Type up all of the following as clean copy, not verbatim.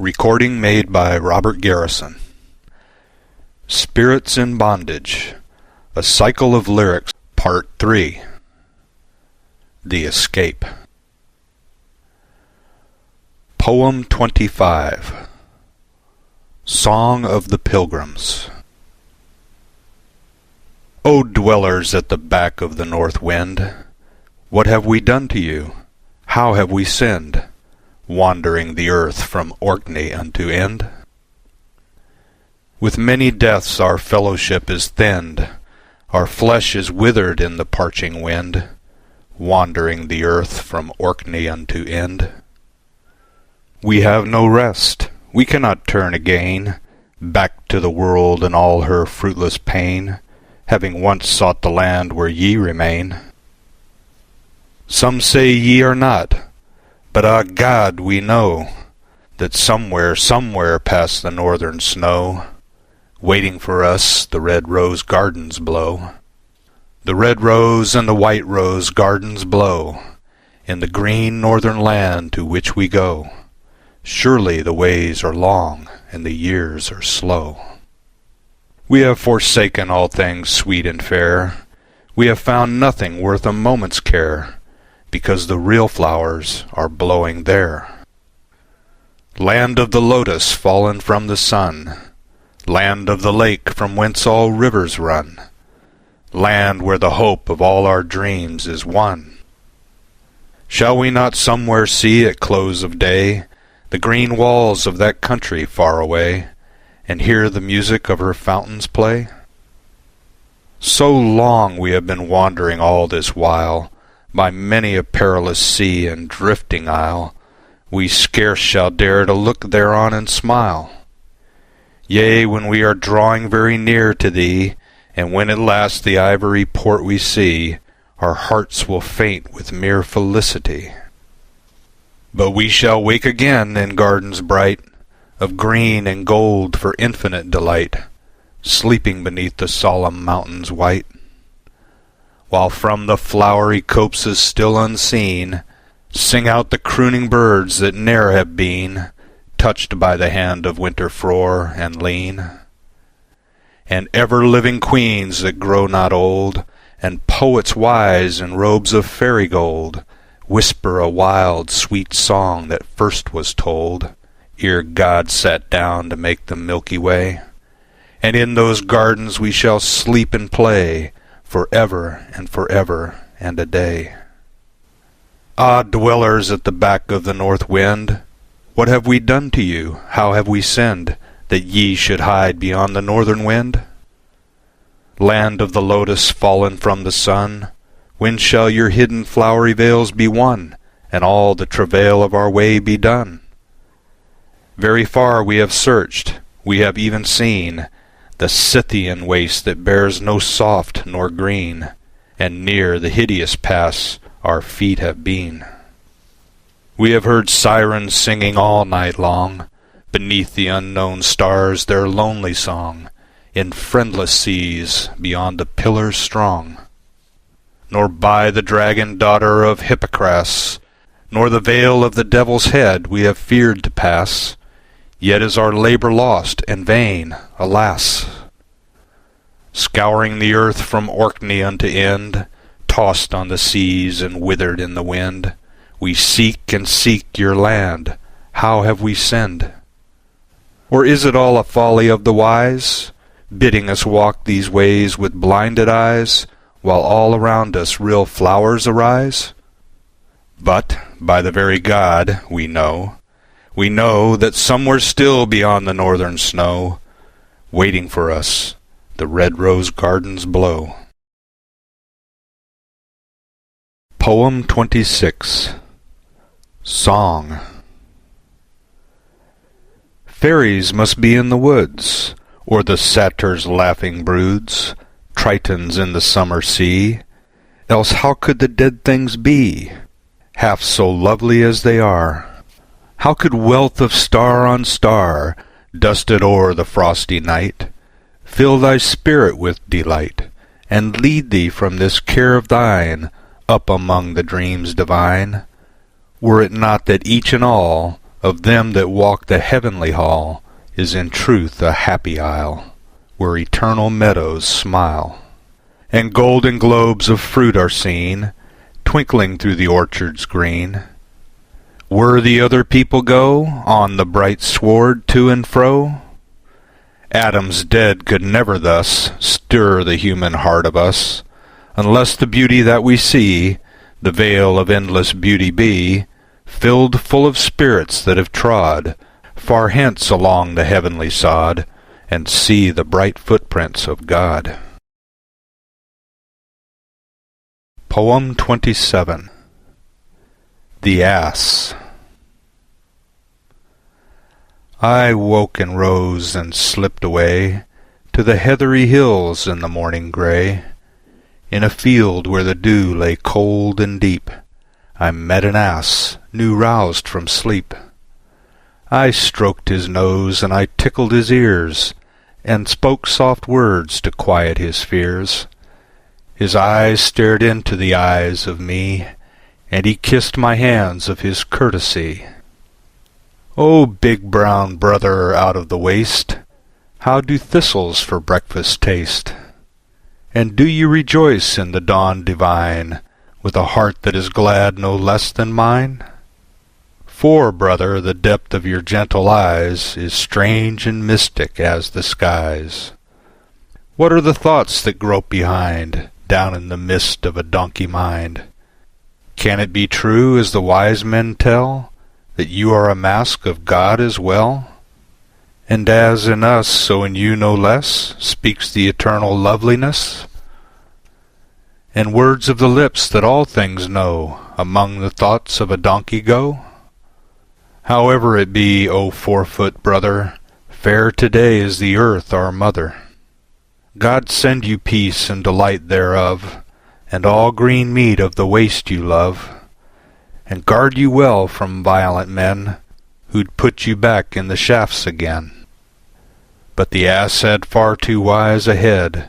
Recording made by Robert Garrison. Spirits in Bondage, a cycle of lyrics, Part 3. The Escape. Poem 25. Song of the Pilgrims. O dwellers at the back of the north wind, what have we done to you? How have we sinned, wandering the earth from Orkney unto end? With many deaths our fellowship is thinned, our flesh is withered in the parching wind, wandering the earth from Orkney unto end. We have no rest, we cannot turn again, back to the world and all her fruitless pain, having once sought the land where ye remain. Some say ye are not, but God, we know that somewhere past the northern snow, waiting for us the red rose gardens blow. The red rose and the white rose gardens blow in the green northern land to which we go. Surely the ways are long and the years are slow. We have forsaken all things sweet and fair. We have found nothing worth a moment's care, because the real flowers are blowing there. Land of the lotus fallen from the sun, land of the lake from whence all rivers run, land where the hope of all our dreams is won. Shall we not somewhere see at close of day the green walls of that country far away, and hear the music of her fountains play? So long we have been wandering all this while, by many a perilous sea and drifting isle, we scarce shall dare to look thereon and smile. Yea, when we are drawing very near to thee, and when at last the ivory port we see, our hearts will faint with mere felicity. But we shall wake again in gardens bright, of green and gold for infinite delight, sleeping beneath the solemn mountains white, while from the flowery copses still unseen sing out the crooning birds that ne'er have been touched by the hand of winter frore and lean, and ever-living queens that grow not old, and poets wise in robes of fairy gold, whisper a wild, sweet song that first was told ere God sat down to make the Milky Way. And in those gardens we shall sleep and play forever and a day. Ah, dwellers at the back of the north wind, what have we done to you? How have we sinned, that ye should hide beyond the northern wind? Land of the lotus fallen from the sun, when shall your hidden flowery veils be won, and all the travail of our way be done? Very far we have searched, we have even seen the Scythian waste that bears no soft nor green, and near the hideous pass our feet have been. We have heard sirens singing all night long, beneath the unknown stars their lonely song, in friendless seas beyond the pillars strong. Nor by the dragon daughter of Hippocras, nor the vale of the devil's head we have feared to pass, yet is our labor lost and vain, alas. Scouring the earth from Orkney unto end, tossed on the seas and withered in the wind, we seek and seek your land. How have we sinned? Or is it all a folly of the wise, bidding us walk these ways with blinded eyes, while all around us real flowers arise? But, by the very God, we know that somewhere still beyond the northern snow, waiting for us, the red rose gardens blow. Poem 26. Song. Fairies must be in the woods, or the satyr's laughing broods, Tritons in the summer sea, else how could the dead things be, half so lovely as they are? How could wealth of star on star, dusted o'er the frosty night, fill thy spirit with delight, and lead thee from this care of thine up among the dreams divine, were it not that each and all of them that walk the heavenly hall is in truth a happy isle, where eternal meadows smile, and golden globes of fruit are seen, twinkling through the orchards green. Where the other people go, on the bright sward to and fro, Adam's dead could never thus stir the human heart of us, unless the beauty that we see, the vale of endless beauty be, filled full of spirits that have trod far hence along the heavenly sod, and see the bright footprints of God. Poem 27. The Ass. I woke and rose and slipped away to the heathery hills in the morning grey. In a field where the dew lay cold and deep, I met an ass, new roused from sleep. I stroked his nose and I tickled his ears, and spoke soft words to quiet his fears. His eyes stared into the eyes of me, and he kissed my hands of his courtesy. O big brown brother out of the waste, how do thistles for breakfast taste? And do you rejoice in the dawn divine, with a heart that is glad no less than mine? For, brother, the depth of your gentle eyes is strange and mystic as the skies. What are the thoughts that grope behind, down in the mist of a donkey mind? Can it be true, as the wise men tell, that you are a mask of God as well? And as in us, so in you no less, speaks the eternal loveliness? And words of the lips that all things know, among the thoughts of a donkey go? However it be, O 4-foot brother, fair today is the earth our mother. God send you peace and delight thereof, and all green meat of the waste you love, and guard you well from violent men, who'd put you back in the shafts again. But the ass had far too wise a head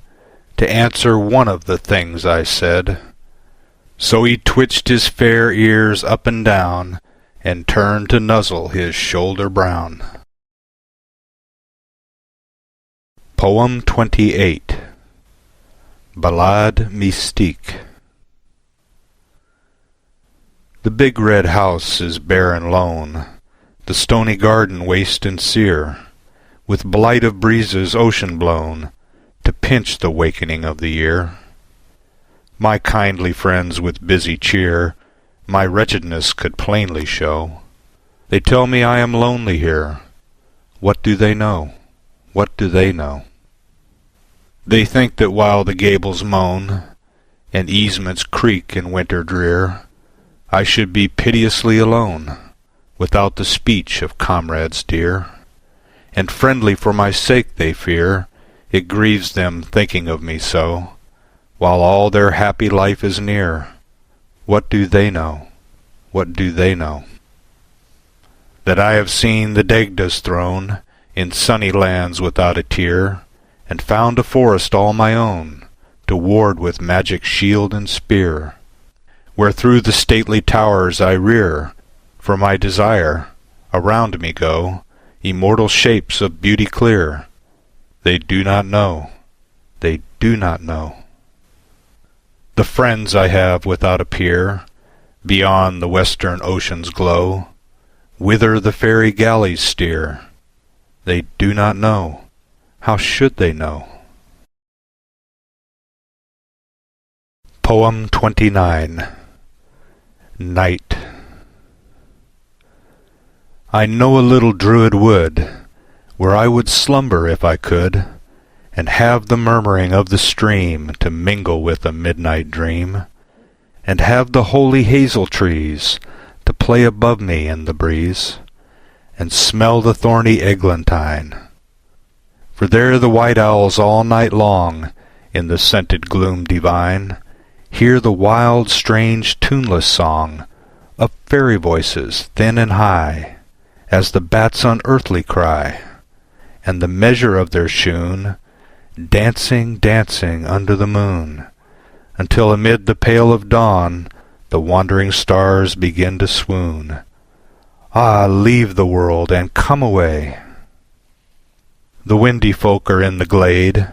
to answer one of the things I said. So he twitched his fair ears up and down, and turned to nuzzle his shoulder brown. Poem 28. Ballade Mystique. The big red house is bare and lone, the stony garden waste and sere, with blight of breezes ocean blown, to pinch the wakening of the year. My kindly friends with busy cheer my wretchedness could plainly show. They tell me I am lonely here. What do they know? What do they know? They think that while the gables moan, and easements creak in winter drear, I should be piteously alone, without the speech of comrades dear. And friendly for my sake they fear, it grieves them thinking of me so, while all their happy life is near. What do they know? What do they know? That I have seen the Dagda's throne in sunny lands without a tear, and found a forest all my own, to ward with magic shield and spear, where through the stately towers I rear, for my desire, around me go immortal shapes of beauty clear. They do not know, they do not know. The friends I have without a peer, beyond the western ocean's glow, whither the fairy galleys steer, they do not know. How should they know? Poem 29. Night. I know a little druid wood, where I would slumber if I could, and have the murmuring of the stream to mingle with a midnight dream, and have the holy hazel trees to play above me in the breeze, and smell the thorny eglantine. For there the white owls all night long, in the scented gloom divine, hear the wild, strange, tuneless song of fairy voices thin and high, as the bats unearthly cry, and the measure of their shoon dancing, dancing under the moon, until amid the pale of dawn the wandering stars begin to swoon. Ah, leave the world and come away. The windy folk are in the glade,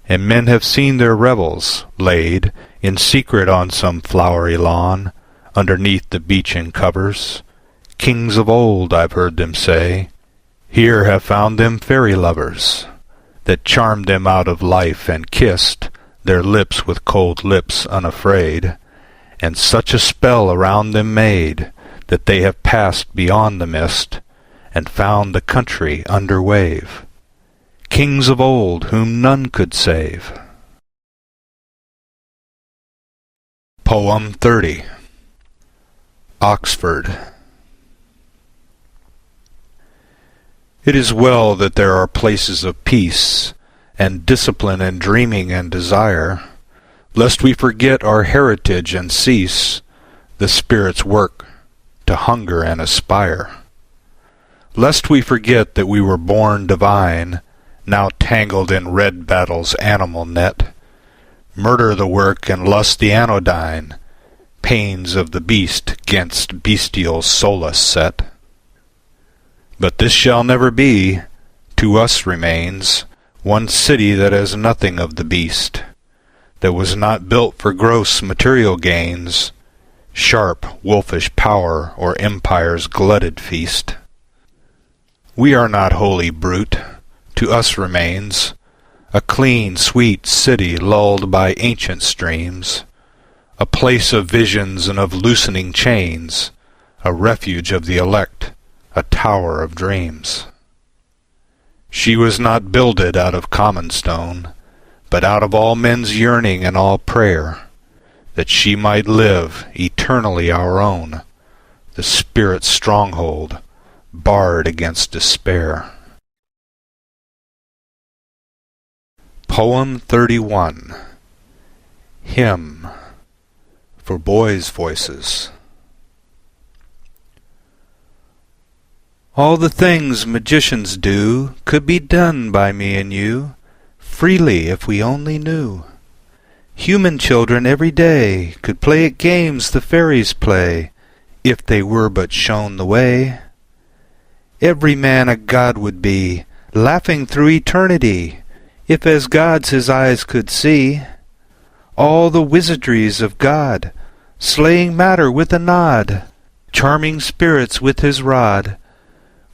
and men have seen their revels laid in secret on some flowery lawn, underneath the beechen covers. Kings of old, I've heard them say, here have found them fairy lovers, that charmed them out of life and kissed their lips with cold lips unafraid, and such a spell around them made that they have passed beyond the mist and found the country under wave. Kings of old whom none could save. Poem 30. Oxford. It is well that there are places of peace, and discipline and dreaming and desire, lest we forget our heritage and cease the Spirit's work to hunger and aspire. Lest we forget that we were born divine, now tangled in red battle's animal net, murder the work and lust the anodyne, pains of the beast 'gainst bestial solace set. But this shall never be. To us remains one city that has nothing of the beast, that was not built for gross material gains, sharp wolfish power or empire's glutted feast. We are not wholly brute. To us remains a clean, sweet city lulled by ancient streams, a place of visions and of loosening chains, a refuge of the elect, a tower of dreams. She was not builded out of common stone, but out of all men's yearning and all prayer, that she might live eternally our own, the Spirit's stronghold, barred against despair. Poem 31. Hymn, for boys' voices. All the things magicians do could be done by me and you, freely if we only knew. Human children every day could play at games the fairies play, if they were but shown the way. Every man a god would be, laughing through eternity, if as gods his eyes could see. All the wizardries of God, slaying matter with a nod, charming spirits with his rod,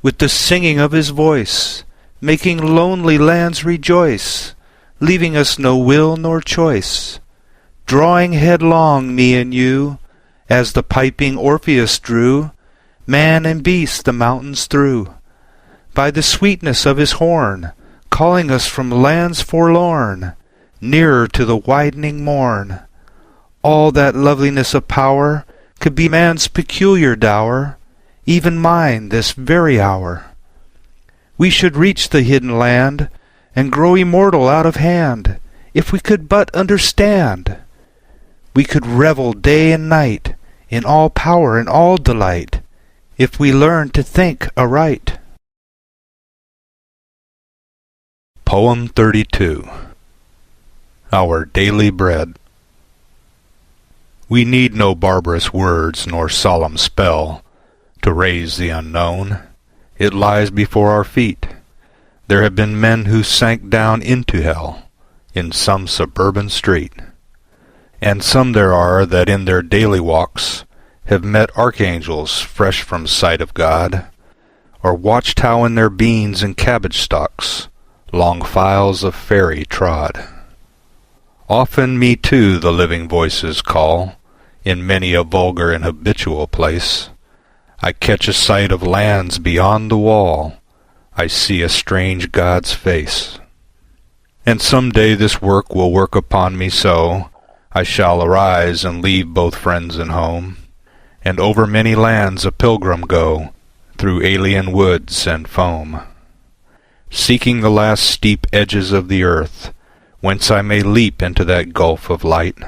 with the singing of his voice, making lonely lands rejoice, leaving us no will nor choice, drawing headlong me and you, as the piping Orpheus drew man and beast the mountains through, by the sweetness of his horn, calling us from lands forlorn, nearer to the widening morn. All that loveliness of power could be man's peculiar dower, even mine this very hour. We should reach the hidden land, and grow immortal out of hand, if we could but understand. We could revel day and night, in all power and all delight, if we learn to think aright. Poem 32. Our Daily Bread. We need no barbarous words nor solemn spell to raise the unknown. It lies before our feet. There have been men who sank down into hell in some suburban street, and some there are that in their daily walks have met archangels fresh from sight of God, or watched how in their beans and cabbage stalks long files of fairy trod. Often me too the living voices call, in many a vulgar and habitual place. I catch a sight of lands beyond the wall, I see a strange God's face. And some day this work will work upon me so, I shall arise and leave both friends and home, and over many lands a pilgrim go, through alien woods and foam, seeking the last steep edges of the earth, whence I may leap into that gulf of light,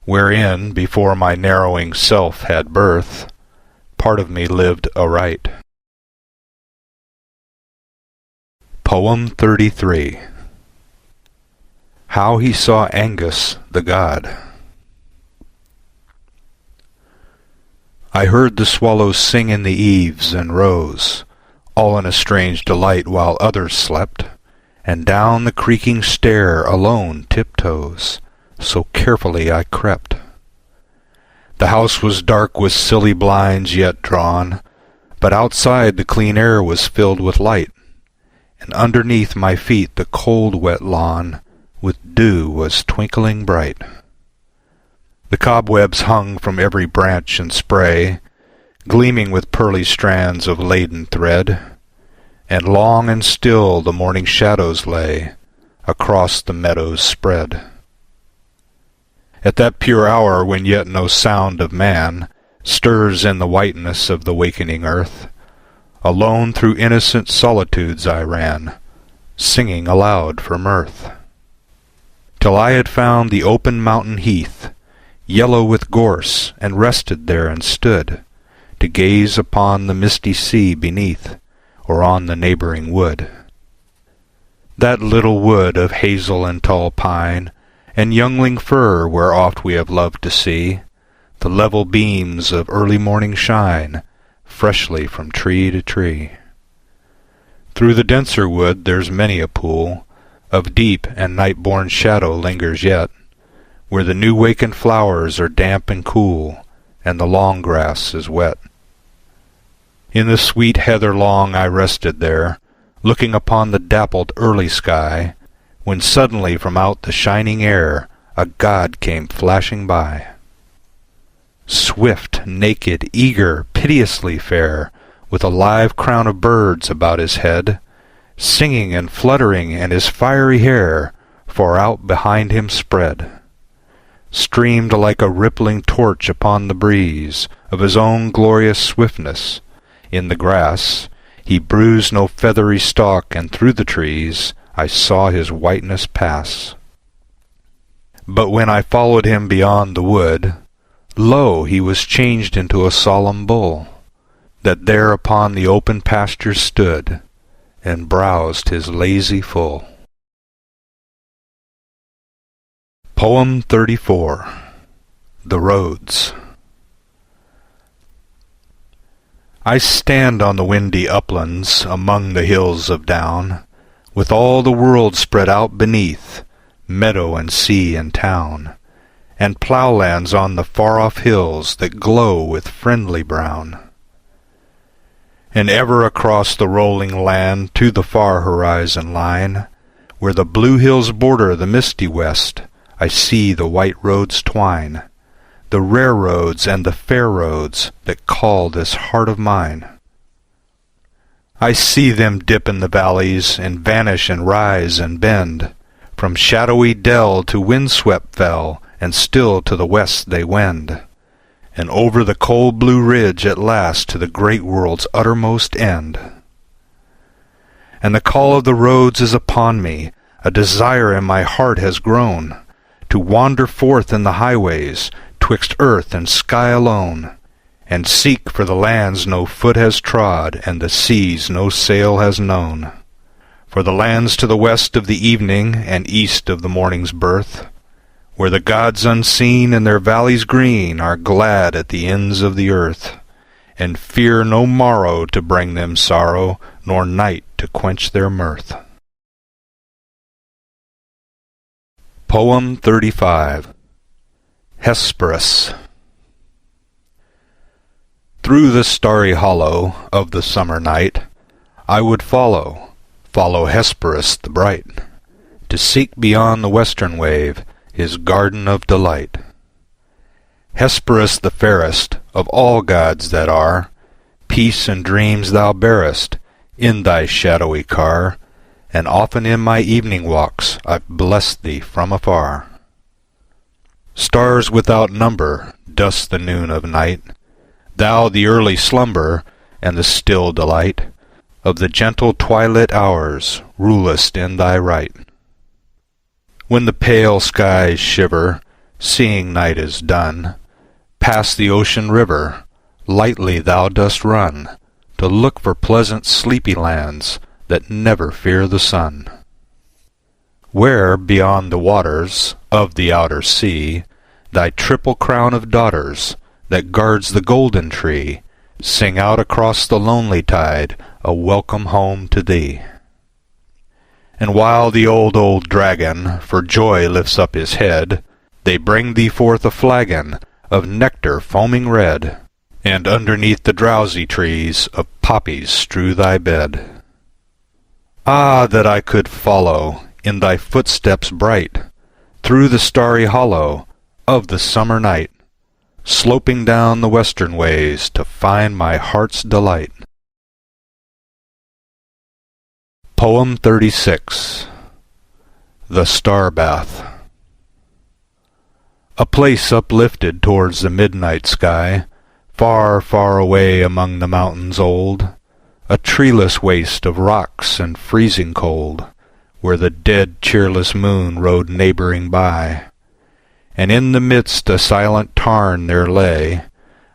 wherein, before my narrowing self had birth, part of me lived aright. Poem 33. How he saw Angus the God. I heard the swallows sing in the eaves and rose, all in a strange delight while others slept, and down the creaking stair alone tiptoes, so carefully I crept. The house was dark with silly blinds yet drawn, but outside the clean air was filled with light, and underneath my feet the cold wet lawn with dew was twinkling bright. The cobwebs hung from every branch and spray, gleaming with pearly strands of laden thread, and long and still the morning shadows lay across the meadows spread. At that pure hour when yet no sound of man stirs in the whiteness of the wakening earth, alone through innocent solitudes I ran, singing aloud for mirth, till I had found the open mountain heath, yellow with gorse, and rested there and stood, to gaze upon the misty sea beneath, or on the neighboring wood. That little wood of hazel and tall pine, and youngling fir where oft we have loved to see the level beams of early morning shine freshly from tree to tree. Through the denser wood there's many a pool of deep and night-born shadow lingers yet, where the new-wakened flowers are damp and cool, and the long grass is wet. In the sweet heather long I rested there, looking upon the dappled early sky, when suddenly from out the shining air a god came flashing by. Swift, naked, eager, piteously fair, with a live crown of birds about his head, singing and fluttering, and his fiery hair far out behind him spread, streamed like a rippling torch upon the breeze of his own glorious swiftness. In the grass he bruised no feathery stalk, and through the trees I saw his whiteness pass. But when I followed him beyond the wood, lo, he was changed into a solemn bull, that there upon the open pasture stood, and browsed his lazy full. Poem 34. The Roads. I stand on the windy uplands among the hills of down, with all the world spread out beneath, meadow and sea and town, and ploughlands on the far-off hills that glow with friendly brown. And ever across the rolling land to the far horizon line, where the blue hills border the misty west, I see the white roads twine, the rare roads and the fair roads that call this heart of mine. I see them dip in the valleys and vanish and rise and bend, from shadowy dell to wind-swept fell, and still to the west they wend, and over the cold blue ridge at last to the great world's uttermost end. And the call of the roads is upon me, a desire in my heart has grown, to wander forth in the highways, twixt earth and sky alone, and seek for the lands no foot has trod, and the seas no sail has known, for the lands to the west of the evening and east of the morning's birth, where the gods unseen in their valleys green are glad at the ends of the earth, and fear no morrow to bring them sorrow, nor night to quench their mirth. Poem 35. Hesperus. Through the starry hollow of the summer night I would follow Hesperus the bright, to seek beyond the western wave his garden of delight. Hesperus the fairest of all gods that are, peace and dreams thou bearest in thy shadowy car, and often in my evening walks I've blessed thee from afar. Stars without number dust the noon of night, thou the early slumber and the still delight of the gentle twilight hours rulest in thy right. When the pale skies shiver, seeing night is done, past the ocean river lightly thou dost run, to look for pleasant sleepy lands that never fear the sun. Where, beyond the waters of the outer sea, thy triple crown of daughters that guards the golden tree, sing out across the lonely tide a welcome home to thee. And while the old dragon for joy lifts up his head, they bring thee forth a flagon of nectar foaming red, and underneath the drowsy trees of poppies strew thy bed. Ah, that I could follow in thy footsteps bright, through the starry hollow of the summer night, sloping down the western ways to find my heart's delight. Poem 36. The Star Bath. A place uplifted towards the midnight sky, far, far away among the mountains old, a treeless waste of rocks and freezing cold, where the dead cheerless moon rode neighbouring by. And in the midst a silent tarn there lay,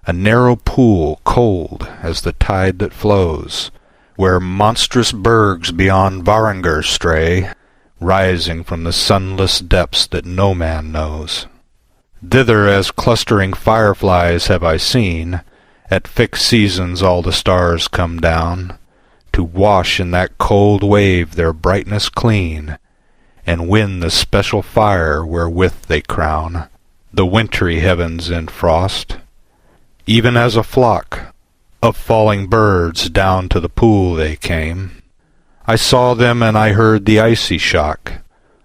a narrow pool cold as the tide that flows, where monstrous bergs beyond Varangur stray, rising from the sunless depths that no man knows. Thither as clustering fireflies have I seen, at fixed seasons all the stars come down, to wash in that cold wave their brightness clean, and win the special fire wherewith they crown the wintry heavens in frost. Even as a flock of falling birds down to the pool they came, I saw them and I heard the icy shock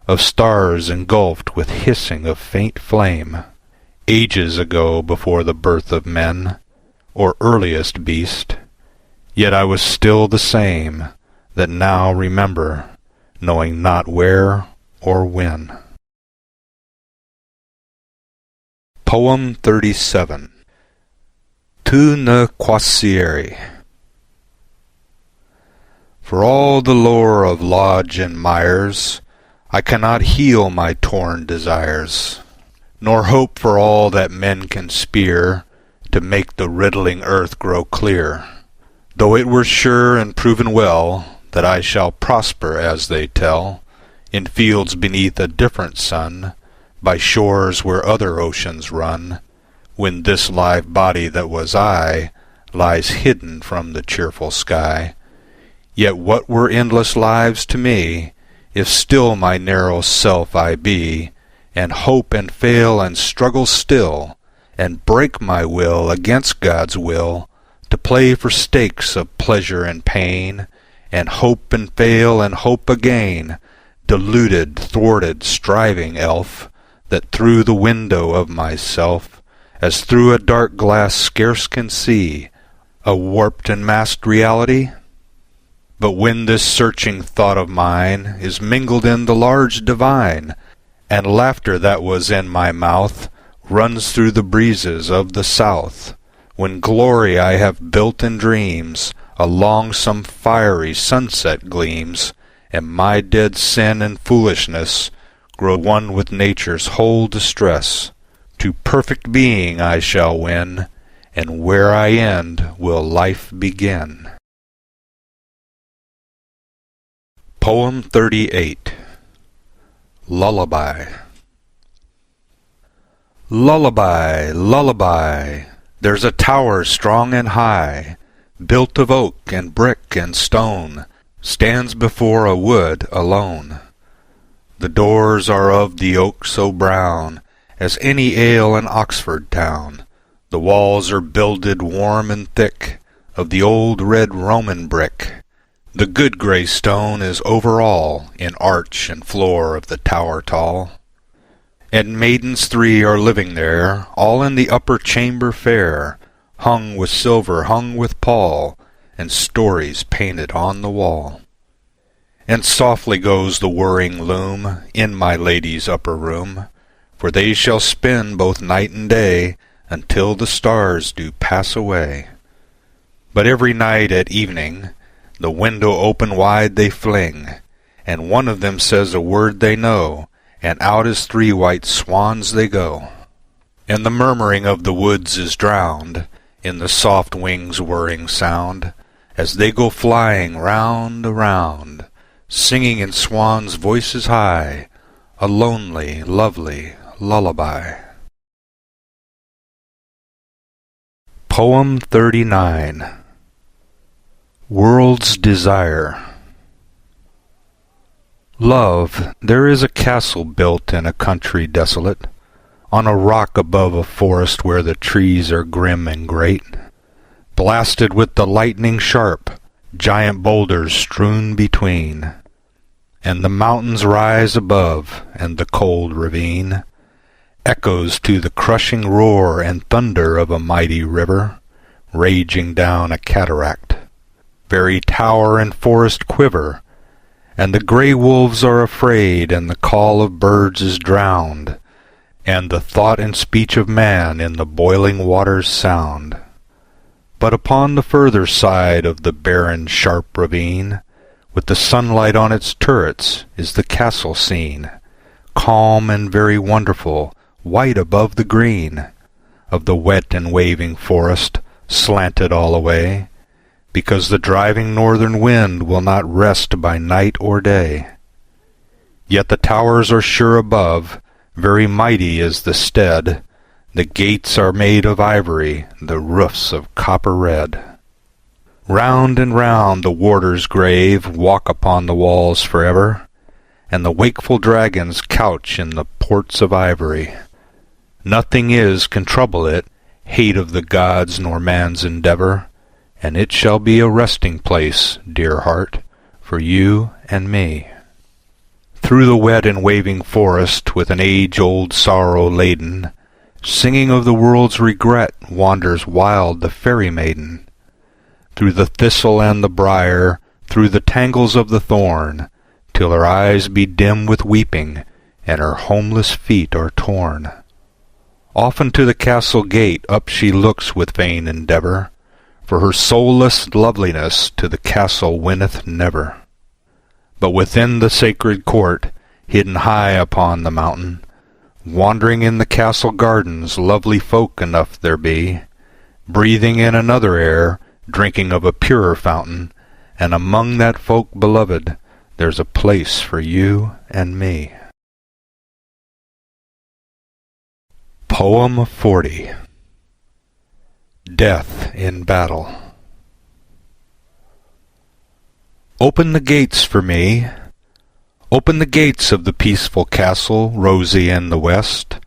of stars engulfed with hissing of faint flame, ages ago before the birth of men, or earliest beast. Yet I was still the same that now remember, knowing not where or when. Poem 37. Tu ne quaesiri. For all the lore of Lodge and Myers, I cannot heal my torn desires, nor hope for all that men can speer to make the riddling earth grow clear, though it were sure and proven well that I shall prosper, as they tell, in fields beneath a different sun, by shores where other oceans run, when this live body that was I lies hidden from the cheerful sky. Yet what were endless lives to me, if still my narrow self I be, and hope and fail and struggle still, and break my will against God's will, to play for stakes of pleasure and pain, and hope and fail and hope again, deluded, thwarted, striving elf, that through the window of myself, as through a dark glass scarce can see a warped and masked reality? But when this searching thought of mine is mingled in the large divine, and laughter that was in my mouth runs through the breezes of the south, when glory I have built in dreams along some fiery sunset gleams, and my dead sin and foolishness grow one with nature's whole distress, to perfect being I shall win, and where I end will life begin. Poem 38. Lullaby. Lullaby, lullaby, there's a tower strong and high, built of oak and brick and stone, stands before a wood alone. The doors are of the oak so brown as any ale in Oxford town. The walls are builded warm and thick of the old red Roman brick. The good grey stone is over all in arch and floor of the tower tall. And maidens 3 are living there, all in the upper chamber fair, hung with silver, hung with pall, and stories painted on the wall. And softly goes the whirring loom in my lady's upper room, for they shall spin both night and day until the stars do pass away. But every night at evening the window open wide they fling, and one of them says a word they know, and out as 3 white swans they go. And the murmuring of the woods is drowned in the soft wings' whirring sound, as they go flying round around, singing in swans' voices high, a lonely, lovely lullaby. Poem 39. World's Desire. Love, there is a castle built in a country desolate, on a rock above a forest where the trees are grim and great, blasted with the lightning sharp, giant boulders strewn between, and the mountains rise above, and the cold ravine echoes to the crushing roar and thunder of a mighty river raging down a cataract. Very tower and forest quiver, and the grey wolves are afraid, and the call of birds is drowned, and the thought and speech of man in the boiling waters sound. But upon the further side of the barren sharp ravine, with the sunlight on its turrets, is the castle seen, calm and very wonderful, white above the green of the wet and waving forest, slanted all away, because the driving northern wind will not rest by night or day. Yet the towers are sure above, very mighty is the stead, the gates are made of ivory, the roofs of copper red. Round and round the warder's grave walk upon the walls forever, and the wakeful dragons couch in the ports of ivory. Nothing can trouble it, hate of the gods nor man's endeavor, and it shall be a resting place, dear heart, for you and me. Through the wet and waving forest, with an age-old sorrow laden, singing of the world's regret, wanders wild the fairy maiden. Through the thistle and the briar, through the tangles of the thorn, till her eyes be dim with weeping, and her homeless feet are torn. Often to the castle gate up she looks with vain endeavor, for her soulless loveliness to the castle winneth never. But within the sacred court, hidden high upon the mountain, wandering in the castle gardens, lovely folk enough there be, breathing in another air, drinking of a purer fountain, and among that folk beloved, there's a place for you and me. Poem 40. Death in Battle. Open the gates for me. Open the gates of the peaceful castle, rosy in the west,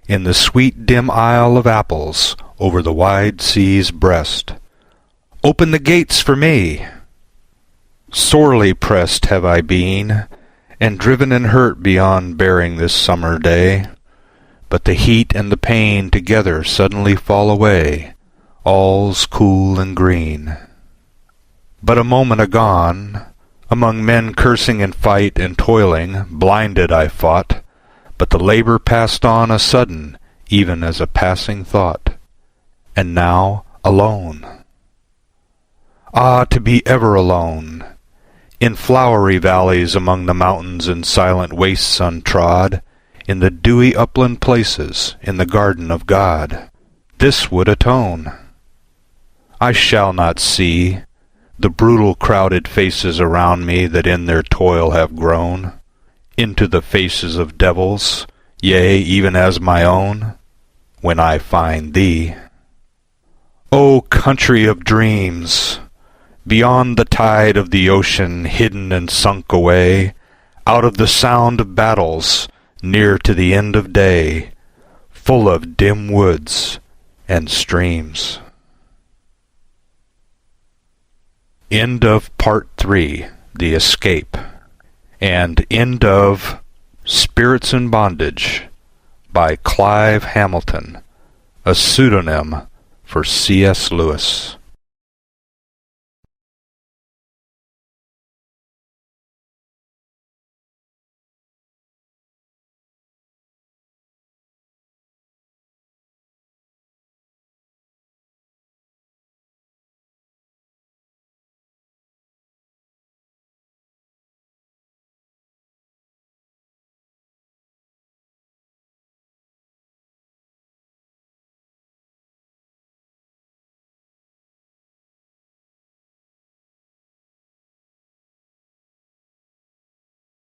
in the sweet dim isle of apples, over the wide sea's breast. Open the gates for me. Sorely pressed have I been, and driven and hurt beyond bearing this summer day, but the heat and the pain together suddenly fall away, all's cool and green. But a moment agone, among men cursing in fight and toiling, blinded I fought, but the labor passed on a sudden, even as a passing thought, and now alone. Ah, to be ever alone, in flowery valleys among the mountains and silent wastes untrod, in the dewy upland places, in the garden of God. This would atone. I shall not see the brutal crowded faces around me that in their toil have grown into the faces of devils, yea, even as my own, when I find thee. O country of dreams! Beyond the tide of the ocean, hidden and sunk away, out of the sound of battles, near to the end of day, full of dim woods and streams. End of Part 3, The Escape, and end of Spirits in Bondage by Clive Hamilton, a pseudonym for C.S. Lewis.